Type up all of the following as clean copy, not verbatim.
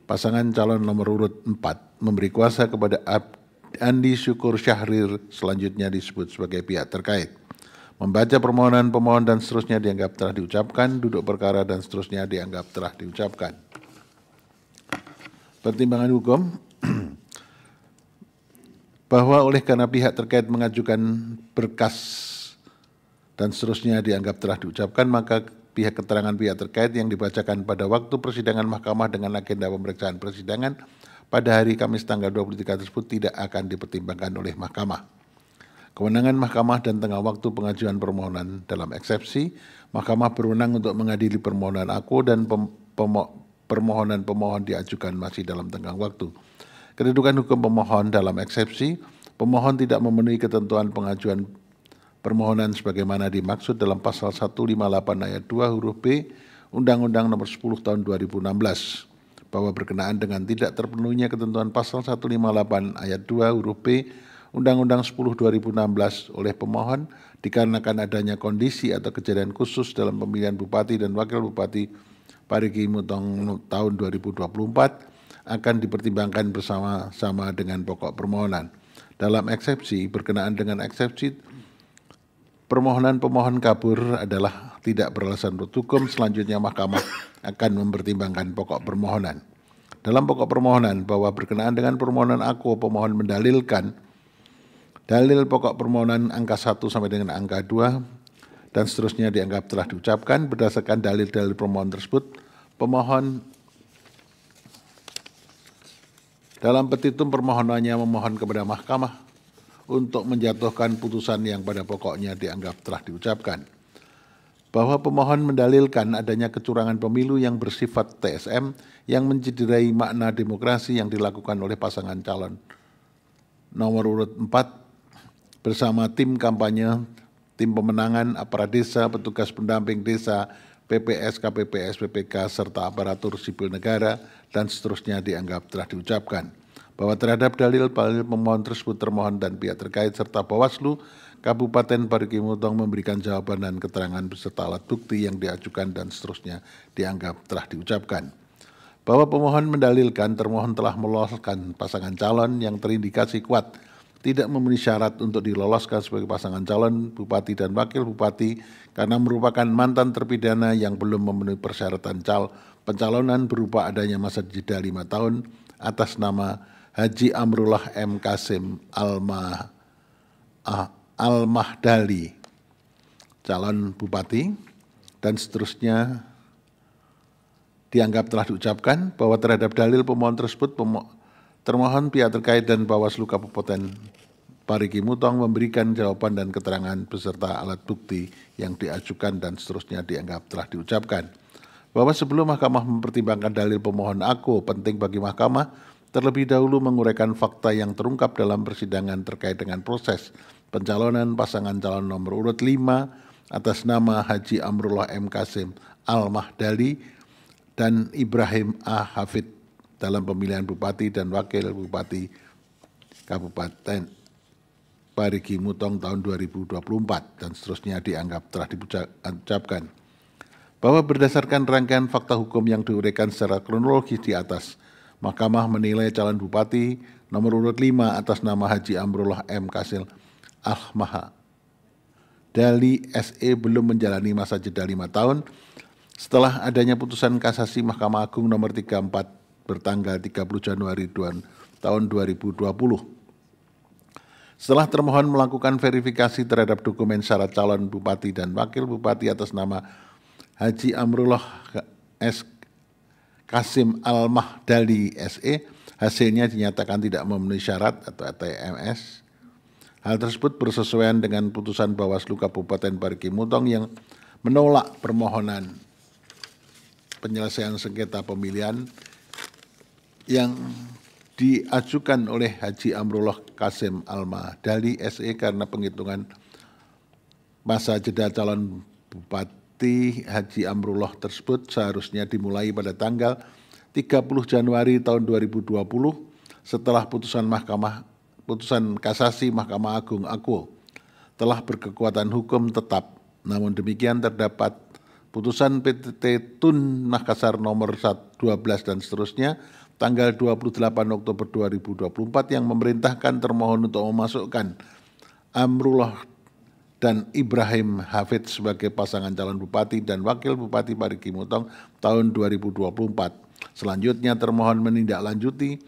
pasangan calon nomor urut 4 memberi kuasa kepada Andi Syukur Syahrir, selanjutnya disebut sebagai pihak terkait. Membaca permohonan pemohon dan seterusnya dianggap telah diucapkan, duduk perkara dan seterusnya dianggap telah diucapkan. Pertimbangan hukum bahwa oleh karena pihak terkait mengajukan berkas dan seterusnya dianggap telah diucapkan, maka pihak keterangan pihak terkait yang dibacakan pada waktu persidangan mahkamah dengan agenda pemeriksaan persidangan pada hari Kamis tanggal 23 tersebut tidak akan dipertimbangkan oleh mahkamah. Kewenangan mahkamah dan tengah waktu pengajuan permohonan dalam eksepsi, mahkamah berwenang untuk mengadili permohonan aku dan permohonan pemohon diajukan masih dalam tenggang waktu. Kedudukan hukum pemohon dalam eksepsi, pemohon tidak memenuhi ketentuan pengajuan permohonan sebagaimana dimaksud dalam pasal 158 ayat 2 huruf B Undang-Undang Nomor 10 Tahun 2016 bahwa berkenaan dengan tidak terpenuhinya ketentuan pasal 158 ayat 2 huruf B Undang-Undang 10 2016 oleh pemohon dikarenakan adanya kondisi atau kejadian khusus dalam pemilihan bupati dan wakil bupati Parigi Mutong tahun 2024 akan dipertimbangkan bersama-sama dengan pokok permohonan. Dalam eksepsi, berkenaan dengan eksepsi, permohonan pemohon kabur adalah tidak beralasan menurut hukum, selanjutnya mahkamah akan mempertimbangkan pokok permohonan. Dalam pokok permohonan bahwa berkenaan dengan permohonan aku, pemohon mendalilkan dalil pokok permohonan angka 1 sampai dengan angka 2 dan seterusnya dianggap telah diucapkan berdasarkan dalil-dalil permohonan tersebut. Pemohon dalam petitum permohonannya memohon kepada mahkamah untuk menjatuhkan putusan yang pada pokoknya dianggap telah diucapkan. Bahwa pemohon mendalilkan adanya kecurangan pemilu yang bersifat TSM yang mencederai makna demokrasi yang dilakukan oleh pasangan calon nomor urut 4 bersama tim kampanye, tim pemenangan, aparat desa, petugas pendamping desa, PPS, KPPS, PPK, serta aparatur sipil negara, dan seterusnya dianggap telah diucapkan. Bahwa terhadap dalil pemohon tersebut termohon dan pihak terkait serta Bawaslu Kabupaten Parigi Mutong memberikan jawaban dan keterangan beserta alat bukti yang diajukan dan seterusnya dianggap telah diucapkan. Bahwa pemohon mendalilkan termohon telah meloloskan pasangan calon yang terindikasi kuat tidak memenuhi syarat untuk diloloskan sebagai pasangan calon bupati dan wakil bupati karena merupakan mantan terpidana yang belum memenuhi persyaratan pencalonan berupa adanya masa jeda 5 tahun atas nama Haji Amrullah M. Kasim Al-Mahdali, calon bupati, dan seterusnya dianggap telah diucapkan bahwa terhadap dalil pemohon tersebut termohon pihak terkait dan Bawaslu Kabupaten Parigi Mutong memberikan jawaban dan keterangan beserta alat bukti yang diajukan dan seterusnya dianggap telah diucapkan. Bahwa sebelum mahkamah mempertimbangkan dalil pemohon aku, penting bagi mahkamah terlebih dahulu menguraikan fakta yang terungkap dalam persidangan terkait dengan proses pencalonan pasangan calon nomor urut 5 atas nama Haji Amrullah M. Kasim Al-Mahdali dan Ibrahim A. Hafid dalam pemilihan bupati dan wakil bupati Kabupaten Parigi Mutong tahun 2024 dan seterusnya dianggap telah diucapkan. Bahwa berdasarkan rangkaian fakta hukum yang diuraikan secara kronologis di atas, mahkamah menilai calon bupati nomor urut 5 atas nama Haji Amrullah M. Kasim Al-Mahdali SE belum menjalani masa jeda 5 tahun setelah adanya putusan kasasi Mahkamah Agung nomor 34 bertanggal 30 Januari tahun 2020. Setelah termohon melakukan verifikasi terhadap dokumen syarat calon bupati dan wakil bupati atas nama Haji Amrullah S. Kasim Al-Mahdali SE, hasilnya dinyatakan tidak memenuhi syarat atau TMS. Hal tersebut bersesuaian dengan putusan Bawaslu Kabupaten Parigi Mutong yang menolak permohonan penyelesaian sengketa pemilihan yang diajukan oleh Haji Amrullah Kasim Al-Mahdali SE karena penghitungan masa jeda calon bupati Haji Amrullah tersebut seharusnya dimulai pada tanggal 30 Januari tahun 2020 setelah putusan kasasi Mahkamah Agung aku telah berkekuatan hukum tetap. Namun demikian terdapat putusan PTT Tun Makassar nomor 12 dan seterusnya tanggal 28 Oktober 2024 yang memerintahkan termohon untuk memasukkan Amrullah dan Ibrahim Hafid sebagai pasangan calon bupati dan wakil bupati Parigi Mutong tahun 2024. Selanjutnya termohon menindaklanjuti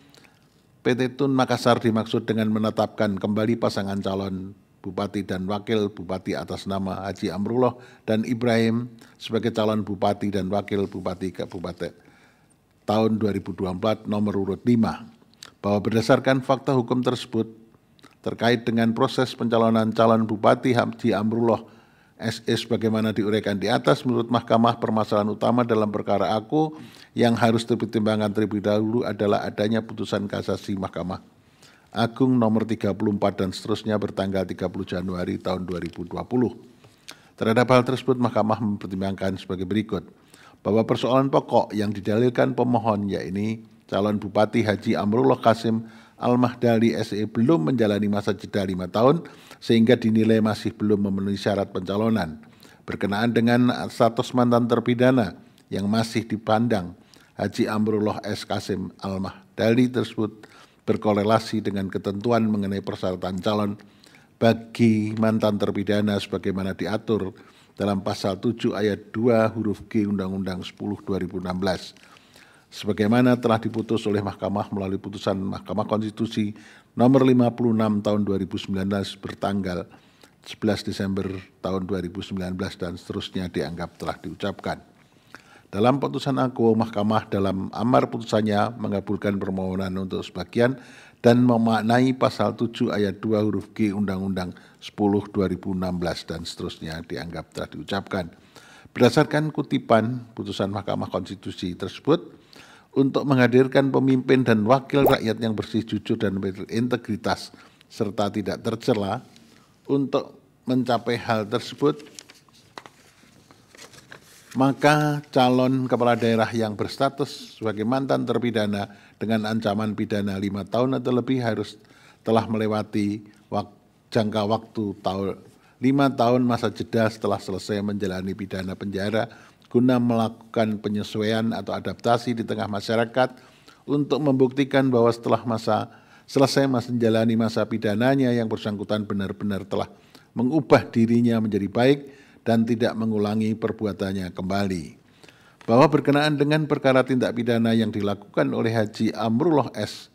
PT Tun Makassar dimaksud dengan menetapkan kembali pasangan calon bupati dan wakil bupati atas nama Haji Amrullah dan Ibrahim sebagai calon bupati dan wakil bupati Kabupaten tahun 2024 nomor urut 5, bahwa berdasarkan fakta hukum tersebut terkait dengan proses pencalonan calon bupati Haji Amrullah SE sebagaimana diuraikan di atas, menurut Mahkamah permasalahan utama dalam perkara aku yang harus dipertimbangkan terlebih dahulu adalah adanya putusan kasasi Mahkamah Agung nomor 34 dan seterusnya bertanggal 30 Januari tahun 2020. Terhadap hal tersebut Mahkamah mempertimbangkan sebagai berikut, bahwa persoalan pokok yang didalilkan pemohon yakni calon Bupati Haji Amrullah Qasim Al-Mahdali SE belum menjalani masa jeda 5 tahun sehingga dinilai masih belum memenuhi syarat pencalonan. Berkenaan dengan status mantan terpidana yang masih dipandang Haji Amrullah S. Qasim Al-Mahdali tersebut berkorelasi dengan ketentuan mengenai persyaratan calon bagi mantan terpidana sebagaimana diatur dalam pasal 7 ayat 2 huruf G Undang-Undang 10 2016. Sebagaimana telah diputus oleh Mahkamah melalui putusan Mahkamah Konstitusi nomor 56 tahun 2019 bertanggal 11 Desember tahun 2019 dan seterusnya dianggap telah diucapkan. Dalam putusan aku, Mahkamah dalam amar putusannya mengabulkan permohonan untuk sebagian dan memaknai pasal 7 ayat 2 huruf G Undang-Undang 10 2016 dan seterusnya dianggap telah diucapkan. Berdasarkan kutipan putusan Mahkamah Konstitusi tersebut, untuk menghadirkan pemimpin dan wakil rakyat yang bersih, jujur, dan berintegritas serta tidak tercela, untuk mencapai hal tersebut, maka calon kepala daerah yang berstatus sebagai mantan terpidana dengan ancaman pidana 5 tahun atau lebih harus telah melewati jangka waktu 5 tahun masa jeda setelah selesai menjalani pidana penjara guna melakukan penyesuaian atau adaptasi di tengah masyarakat untuk membuktikan bahwa setelah selesai menjalani masa pidananya yang bersangkutan benar-benar telah mengubah dirinya menjadi baik dan tidak mengulangi perbuatannya kembali. Bahwa berkenaan dengan perkara tindak pidana yang dilakukan oleh Haji Amrullah S.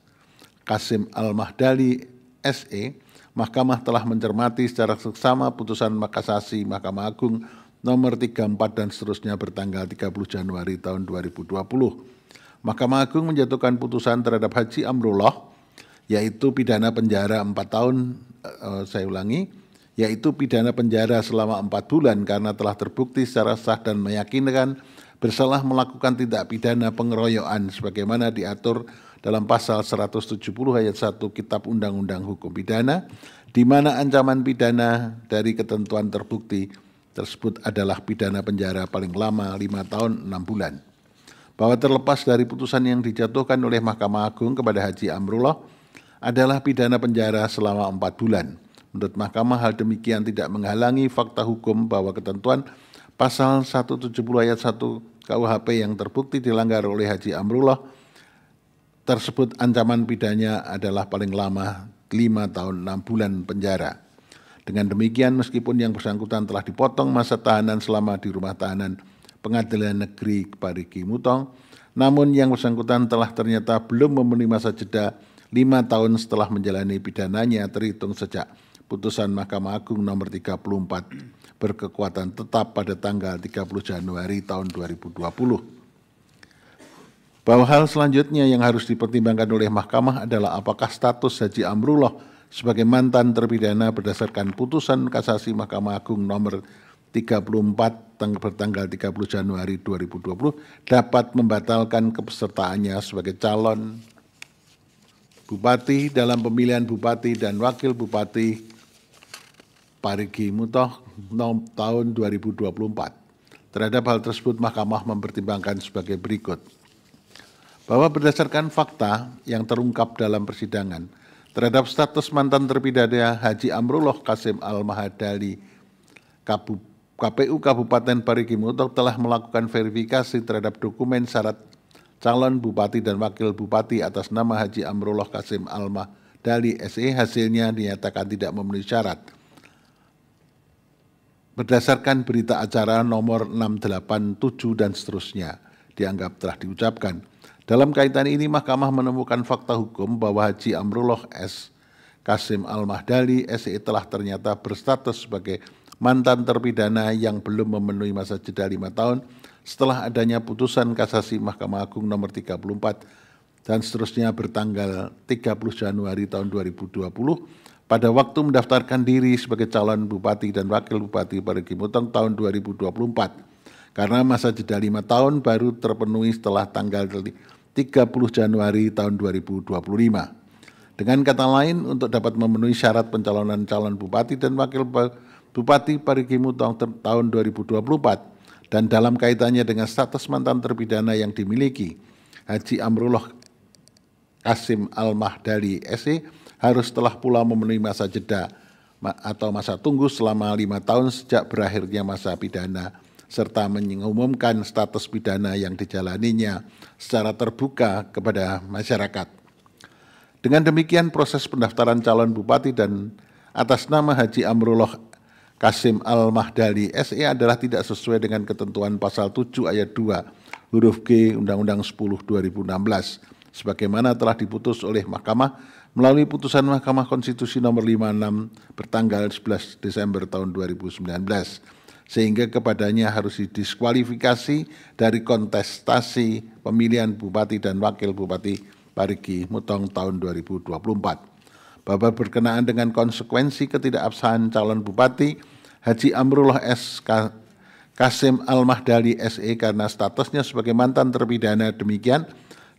Qasim Al-Mahdali SE, Mahkamah telah mencermati secara seksama putusan kasasi Mahkamah Agung nomor 34 dan seterusnya bertanggal 30 Januari tahun 2020. Mahkamah Agung menjatuhkan putusan terhadap Haji Amrullah, yaitu pidana penjara 4 tahun, yaitu pidana penjara selama 4 bulan karena telah terbukti secara sah dan meyakinkan bersalah melakukan tindak pidana pengeroyokan sebagaimana diatur dalam pasal 170 ayat 1 Kitab Undang-Undang Hukum Pidana, di mana ancaman pidana dari ketentuan terbukti tersebut adalah pidana penjara paling lama 5 tahun 6 bulan. Bahwa terlepas dari putusan yang dijatuhkan oleh Mahkamah Agung kepada Haji Amrullah adalah pidana penjara selama 4 bulan. Menurut Mahkamah, hal demikian tidak menghalangi fakta hukum bahwa ketentuan pasal 170 ayat 1 KUHP yang terbukti dilanggar oleh Haji Amrullah tersebut ancaman pidananya adalah paling lama 5 tahun 6 bulan penjara. Dengan demikian, meskipun yang bersangkutan telah dipotong masa tahanan selama di rumah tahanan Pengadilan Negeri Parigi Mutong, namun yang bersangkutan telah ternyata belum memenuhi masa jeda 5 tahun setelah menjalani pidananya terhitung sejak putusan Mahkamah Agung nomor 34 berkekuatan tetap pada tanggal 30 Januari tahun 2020. Bahwa hal selanjutnya yang harus dipertimbangkan oleh Mahkamah adalah apakah status Haji Amrullah sebagai mantan terpidana berdasarkan putusan kasasi Mahkamah Agung nomor 34 bertanggal 30 Januari 2020 dapat membatalkan kepesertaannya sebagai calon bupati dalam pemilihan bupati dan wakil bupati Parigi Mutong tahun 2024. Terhadap hal tersebut Mahkamah mempertimbangkan sebagai berikut. Bahwa berdasarkan fakta yang terungkap dalam persidangan terhadap status mantan terpidana Haji Amrullah Qasim Al-Mahdali, KPU Kabupaten Parigi Mutong telah melakukan verifikasi terhadap dokumen syarat calon bupati dan wakil bupati atas nama Haji Amrullah Kasim Al-Mahdali SE hasilnya dinyatakan tidak memenuhi syarat. Berdasarkan berita acara nomor 687 dan seterusnya, dianggap telah diucapkan. Dalam kaitan ini, Mahkamah menemukan fakta hukum bahwa Haji Amrullah Kasim Al-Mahdali SE telah ternyata berstatus sebagai mantan terpidana yang belum memenuhi masa jeda 5 tahun setelah adanya putusan kasasi Mahkamah Agung nomor 34 dan seterusnya bertanggal 30 Januari tahun 2020 pada waktu mendaftarkan diri sebagai calon bupati dan wakil bupati Parigi Mutong tahun 2024 karena masa jeda 5 tahun baru terpenuhi setelah tanggal 30 Januari tahun 2025. Dengan kata lain, untuk dapat memenuhi syarat pencalonan calon bupati dan wakil bupati Parigi Mutong tahun 2024 dan dalam kaitannya dengan status mantan terpidana yang dimiliki, Haji Amrullah Kasim Al-Mahdali SE harus telah pula memenuhi masa jeda atau masa tunggu selama 5 tahun sejak berakhirnya masa pidana serta mengumumkan status pidana yang dijalaninya secara terbuka kepada masyarakat. Dengan demikian proses pendaftaran calon bupati dan atas nama Haji Amrullah Kasim Al-Mahdali SE adalah tidak sesuai dengan ketentuan pasal 7 ayat 2 huruf G Undang-Undang 10 2016 sebagaimana telah diputus oleh Mahkamah melalui putusan Mahkamah Konstitusi nomor 56 bertanggal 11 Desember tahun 2019 sehingga kepadanya harus didiskualifikasi dari kontestasi pemilihan bupati dan wakil bupati Parigi Mutong tahun 2024. Bahwa berkenaan dengan konsekuensi ketidakabsahan calon bupati Haji Amrullah Kasim Al-Mahdali SE karena statusnya sebagai mantan terpidana demikian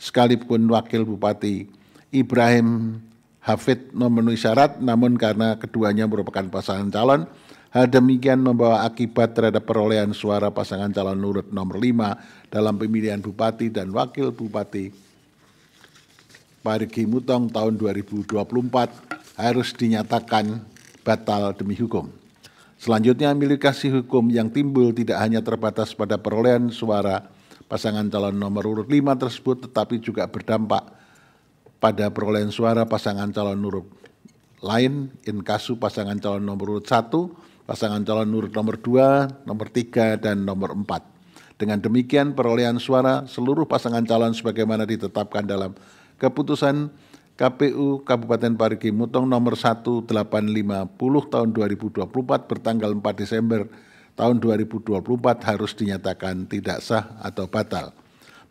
sekalipun wakil bupati Ibrahim Hafid memenuhi syarat namun karena keduanya merupakan pasangan calon, hal demikian membawa akibat terhadap perolehan suara pasangan calon urut nomor 5 dalam pemilihan bupati dan wakil bupati Parigi Mutong tahun 2024 harus dinyatakan batal demi hukum. Selanjutnya, implikasi hukum yang timbul tidak hanya terbatas pada perolehan suara pasangan calon nomor urut 5 tersebut tetapi juga berdampak pada perolehan suara pasangan calon urut lain, inkasu pasangan calon nomor urut 1, pasangan calon urut nomor 2, nomor 3, dan nomor 4. Dengan demikian perolehan suara seluruh pasangan calon sebagaimana ditetapkan dalam keputusan KPU Kabupaten Parigi Mutong nomor 1850 tahun 2024 bertanggal 4 Desember tahun 2024 harus dinyatakan tidak sah atau batal.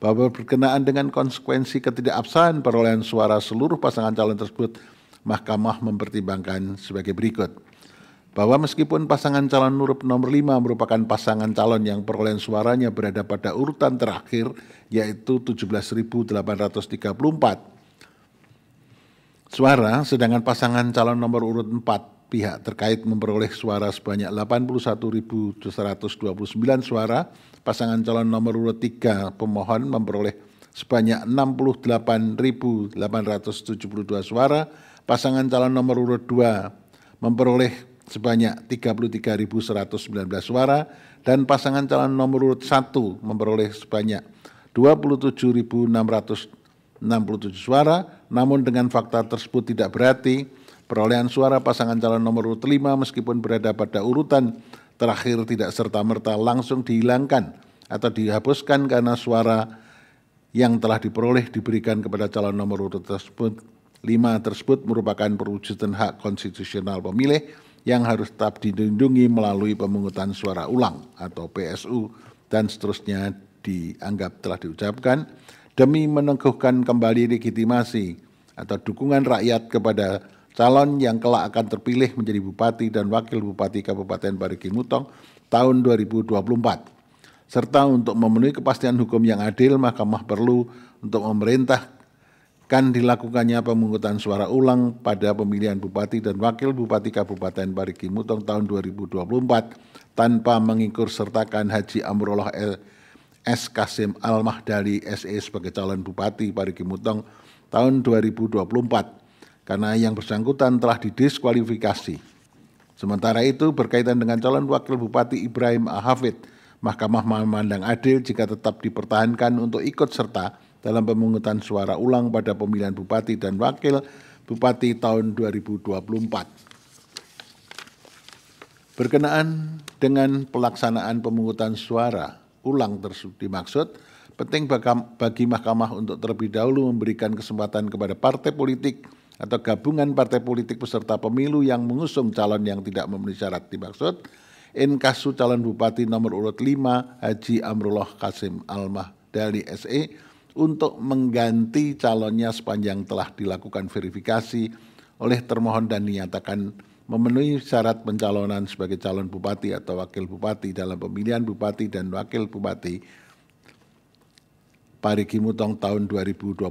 Bahwa berkenaan dengan konsekuensi ketidakabsahan perolehan suara seluruh pasangan calon tersebut, Mahkamah mempertimbangkan sebagai berikut. Bahwa meskipun pasangan calon urut nomor 5 merupakan pasangan calon yang perolehan suaranya berada pada urutan terakhir, yaitu 17.834 suara, sedangkan pasangan calon nomor urut 4 pihak terkait memperoleh suara sebanyak 81.129 suara, pasangan calon nomor urut 3 pemohon memperoleh sebanyak 68.872 suara, pasangan calon nomor urut 2 memperoleh sebanyak 33.119 suara, dan pasangan calon nomor urut 1 memperoleh sebanyak 27.667 suara, namun dengan fakta tersebut tidak berarti perolehan suara pasangan calon nomor urut 5 meskipun berada pada urutan terakhir tidak serta-merta langsung dihilangkan atau dihapuskan karena suara yang telah diperoleh diberikan kepada calon nomor urut tersebut 5 tersebut merupakan perwujudan hak konstitusional pemilih yang harus tetap dilindungi melalui pemungutan suara ulang atau PSU dan seterusnya dianggap telah diucapkan demi meneguhkan kembali legitimasi atau dukungan rakyat kepada calon yang kelak akan terpilih menjadi bupati dan wakil bupati Kabupaten Parigi Mutong tahun 2024. Serta untuk memenuhi kepastian hukum yang adil, Mahkamah perlu untuk memerintahkan dilakukannya pemungutan suara ulang pada pemilihan bupati dan wakil bupati Kabupaten Parigi Mutong tahun 2024 tanpa mengikut sertakan Haji Amrullah Kasim Al-Mahdali SE sebagai calon bupati Parigi Mutong tahun 2024. Karena yang bersangkutan telah didiskualifikasi. Sementara itu berkaitan dengan calon wakil bupati Ibrahim Hafid, Mahkamah memandang adil jika tetap dipertahankan untuk ikut serta dalam pemungutan suara ulang pada pemilihan Bupati dan Wakil Bupati tahun 2024. Berkenaan dengan pelaksanaan pemungutan suara ulang tersebut dimaksud, penting bagi Mahkamah untuk terlebih dahulu memberikan kesempatan kepada partai politik atau gabungan partai politik peserta pemilu yang mengusung calon yang tidak memenuhi syarat dimaksud, inkasu calon Bupati nomor urut 5 Haji Amrullah Kasim Al-Mahdali SE untuk mengganti calonnya sepanjang telah dilakukan verifikasi oleh termohon dan dinyatakan memenuhi syarat pencalonan sebagai calon bupati atau wakil bupati dalam pemilihan bupati dan wakil bupati Parigi Mutong tahun 2024.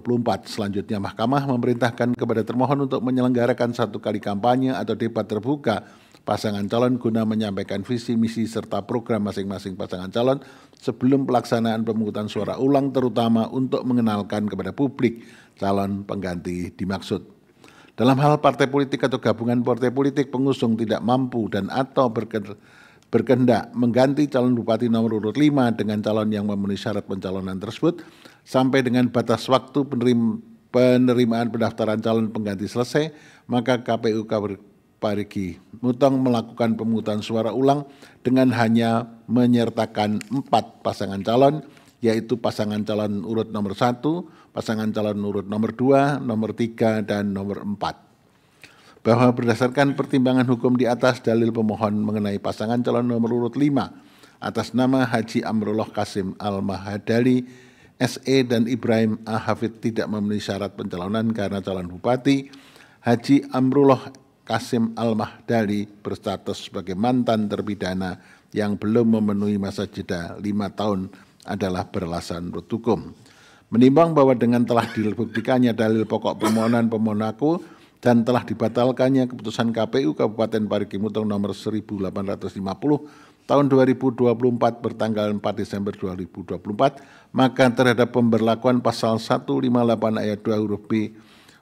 Selanjutnya, Mahkamah memerintahkan kepada termohon untuk menyelenggarakan 1 kali kampanye atau debat terbuka pasangan calon guna menyampaikan visi, misi, serta program masing-masing pasangan calon sebelum pelaksanaan pemungutan suara ulang, terutama untuk mengenalkan kepada publik calon pengganti dimaksud. Dalam hal partai politik atau gabungan partai politik pengusung tidak mampu dan atau berkehendak mengganti calon bupati nomor urut 5 dengan calon yang memenuhi syarat pencalonan tersebut sampai dengan batas waktu penerimaan pendaftaran calon pengganti selesai, maka KPU Parigi Mutong melakukan pemungutan suara ulang dengan hanya menyertakan 4 pasangan calon, yaitu pasangan calon urut nomor 1, pasangan calon urut nomor 2, nomor 3, dan nomor 4. Bahwa berdasarkan pertimbangan hukum di atas, dalil pemohon mengenai pasangan calon nomor urut 5 atas nama Haji Amrullah Kasim Al-Mahdali SE dan Ibrahim A. Hafid tidak memenuhi syarat pencalonan karena calon bupati Haji Amrullah Kasim Al-Mahdali berstatus sebagai mantan terpidana yang belum memenuhi masa jeda 5 tahun adalah beralasan menurut hukum. Menimbang bahwa dengan telah dibuktikannya dalil pokok permohonan pemohon aku dan telah dibatalkannya keputusan KPU Kabupaten Parigi Mutong nomor 1850 tahun 2024 bertanggal 4 Desember 2024, maka terhadap pemberlakuan pasal 158 ayat 2 huruf B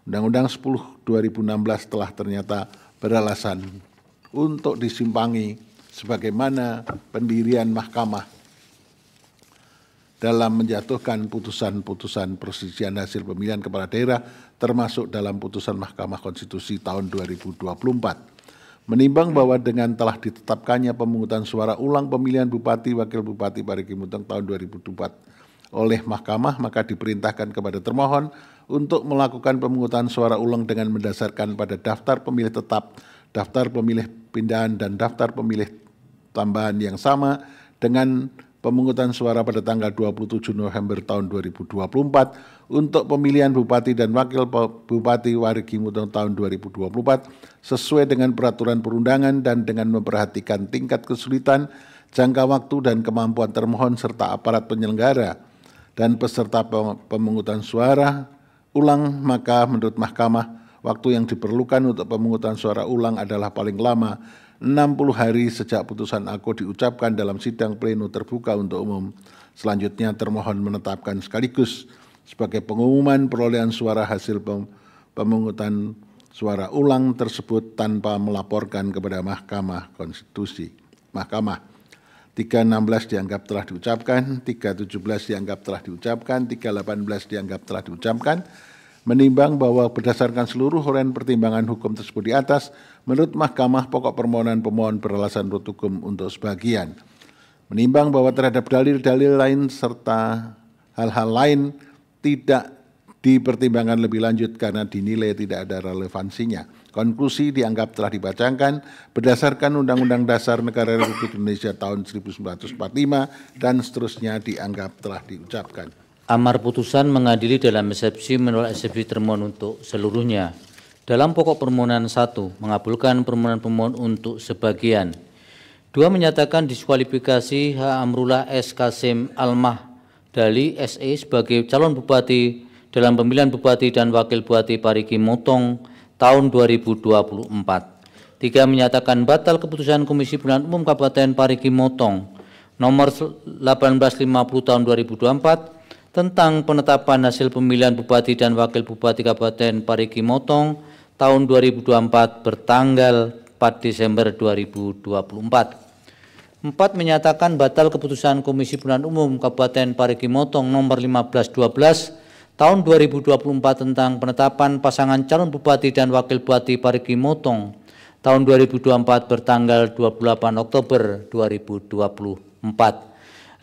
Undang-Undang 10 2016 telah ternyata beralasan untuk disimpangi sebagaimana pendirian Mahkamah dalam menjatuhkan putusan-putusan perselisihan hasil pemilihan kepala daerah termasuk dalam putusan Mahkamah Konstitusi tahun 2024. Menimbang bahwa dengan telah ditetapkannya pemungutan suara ulang pemilihan Bupati Wakil Bupati Parigi Mutong tahun 2024 oleh Mahkamah, maka diperintahkan kepada termohon untuk melakukan pemungutan suara ulang dengan mendasarkan pada daftar pemilih tetap, daftar pemilih pindahan, dan daftar pemilih tambahan yang sama dengan pemungutan suara pada tanggal 27 November tahun 2024 untuk pemilihan Bupati dan Wakil Bupati Parigi Mutong tahun 2024 sesuai dengan peraturan perundangan dan dengan memperhatikan tingkat kesulitan, jangka waktu, dan kemampuan termohon serta aparat penyelenggara dan peserta pemungutan suara ulang, maka menurut Mahkamah waktu yang diperlukan untuk pemungutan suara ulang adalah paling lama 60 hari sejak putusan aku diucapkan dalam sidang pleno terbuka untuk umum. Selanjutnya termohon menetapkan sekaligus sebagai pengumuman perolehan suara hasil pemungutan suara ulang tersebut tanpa melaporkan kepada Mahkamah Konstitusi. Mahkamah 316 dianggap telah diucapkan, 317 dianggap telah diucapkan, 318 dianggap telah diucapkan. Menimbang bahwa berdasarkan seluruh uraian pertimbangan hukum tersebut di atas, menurut Mahkamah pokok permohonan pemohon beralasan menurut hukum untuk sebagian. Menimbang bahwa terhadap dalil-dalil lain serta hal-hal lain tidak dipertimbangkan lebih lanjut karena dinilai tidak ada relevansinya. Konklusi dianggap telah dibacakan berdasarkan Undang-Undang Dasar Negara Republik Indonesia tahun 1945 dan seterusnya dianggap telah diucapkan. Amar putusan mengadili dalam eksepsi menolak eksepsi termohon untuk seluruhnya. Dalam pokok permohonan 1, mengabulkan permohonan pemohon untuk sebagian. 2, menyatakan diskualifikasi H. Amrullah S. Kasim Al-Mahdali SE sebagai calon bupati dalam pemilihan bupati dan wakil bupati Parigi Mutong tahun 2024. 3, menyatakan batal keputusan Komisi Pemilihan Umum Kabupaten Parigi Mutong nomor 1850 tahun 2024 tentang penetapan hasil pemilihan Bupati dan Wakil Bupati Kabupaten Parigi Mutong tahun 2024 bertanggal 4 Desember 2024. 4, menyatakan batal keputusan Komisi Pemilihan Umum Kabupaten Parigi Mutong nomor 1512 tahun 2024 tentang penetapan pasangan calon Bupati dan Wakil Bupati Parigi Motong tahun 2024 bertanggal 28 Oktober 2024.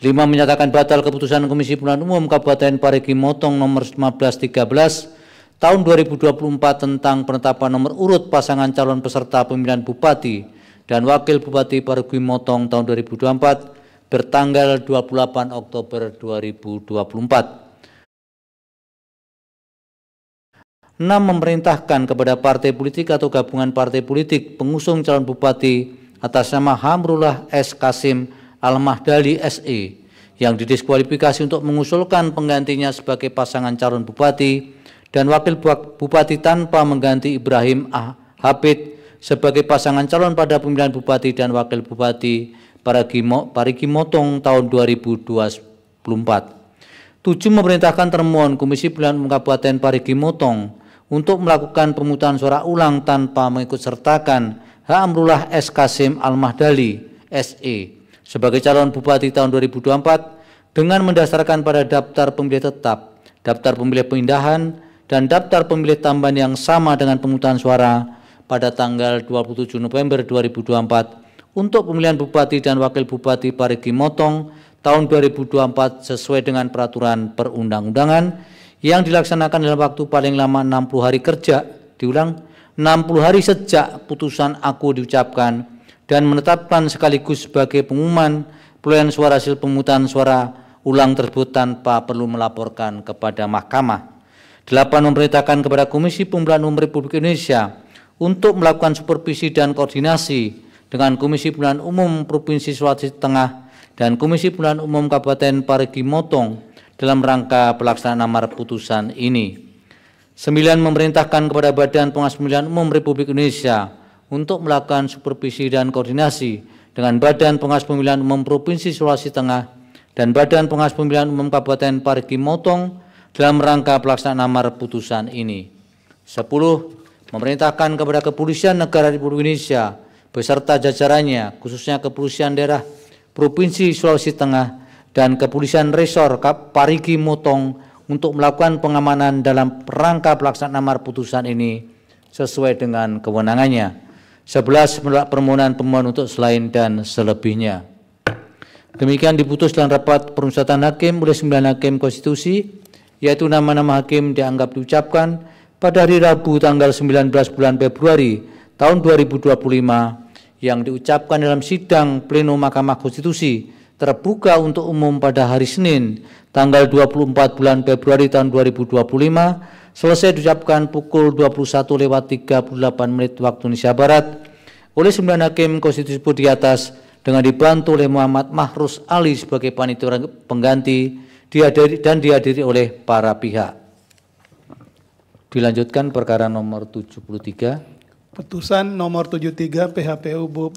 5. Menyatakan batal keputusan Komisi Pemilihan Umum Kabupaten Parigi Motong nomor 1513 tahun 2024 tentang penetapan nomor urut pasangan calon peserta pemilihan Bupati dan Wakil Bupati Parigi Motong tahun 2024 bertanggal 28 Oktober 2024. 6. Memerintahkan kepada partai politik atau gabungan partai politik pengusung calon Bupati atas nama Hamrullah S. Kasim Al-Mahdali SE yang didiskualifikasi untuk mengusulkan penggantinya sebagai pasangan calon Bupati dan Wakil Bupati tanpa mengganti Ibrahim Habib sebagai pasangan calon pada pemilihan Bupati dan Wakil Bupati Parigi Motong tahun 2024. 7. Memerintahkan termohon Komisi Pemilihan Umum Kabupaten Parigi Motong untuk melakukan pemungutan suara ulang tanpa mengikutsertakan Hamrullah S. Kasim Al-Mahdali SE sebagai calon Bupati tahun 2024 dengan mendasarkan pada daftar pemilih tetap, daftar pemilih pindahan, dan daftar pemilih tambahan yang sama dengan pemungutan suara pada tanggal 27 November 2024 untuk pemilihan Bupati dan Wakil Bupati Parigi Motong tahun 2024 sesuai dengan peraturan perundang-undangan yang dilaksanakan dalam waktu paling lama 60 hari kerja, 60 hari sejak putusan aku diucapkan dan menetapkan sekaligus sebagai pengumuman perolehan suara hasil pemungutan suara ulang tersebut tanpa perlu melaporkan kepada Mahkamah. 8. Memerintahkan kepada Komisi Pemilihan Umum Republik Indonesia untuk melakukan supervisi dan koordinasi dengan Komisi Pemilihan Umum Provinsi Sulawesi Tengah dan Komisi Pemilihan Umum Kabupaten Parigi Motong dalam rangka pelaksanaan amar putusan ini. 9. Memerintahkan kepada Badan Pengawas Pemilihan Umum Republik Indonesia untuk melakukan supervisi dan koordinasi dengan Badan Pengawas Pemilihan Umum Provinsi Sulawesi Tengah dan Badan Pengawas Pemilihan Umum Kabupaten Parigi Motong dalam rangka pelaksanaan amar putusan ini. 10. Memerintahkan kepada Kepolisian Negara Republik Indonesia beserta jajarannya, khususnya Kepolisian Daerah Provinsi Sulawesi Tengah dan Kepolisian Resor Parigi Motong untuk melakukan pengamanan dalam rangka pelaksanaan amar putusan ini sesuai dengan kewenangannya. 11. Menolak permohonan pemohon untuk selain dan selebihnya. Demikian diputus dalam rapat permusyawaratan hakim oleh 9 hakim konstitusi, yaitu nama-nama hakim dianggap diucapkan pada hari Rabu tanggal 19 bulan Februari tahun 2025 yang diucapkan dalam sidang pleno Mahkamah Konstitusi terbuka untuk umum pada hari Senin tanggal 24 bulan Februari tahun 2025 selesai diucapkan pukul 21:38 waktu Indonesia Barat oleh 9 hakim konstitusi di atas dengan dibantu oleh Muhammad Mahrus Ali sebagai panitia pengganti dan dihadiri oleh para pihak. Dilanjutkan perkara nomor 73. Putusan nomor 73 PHPU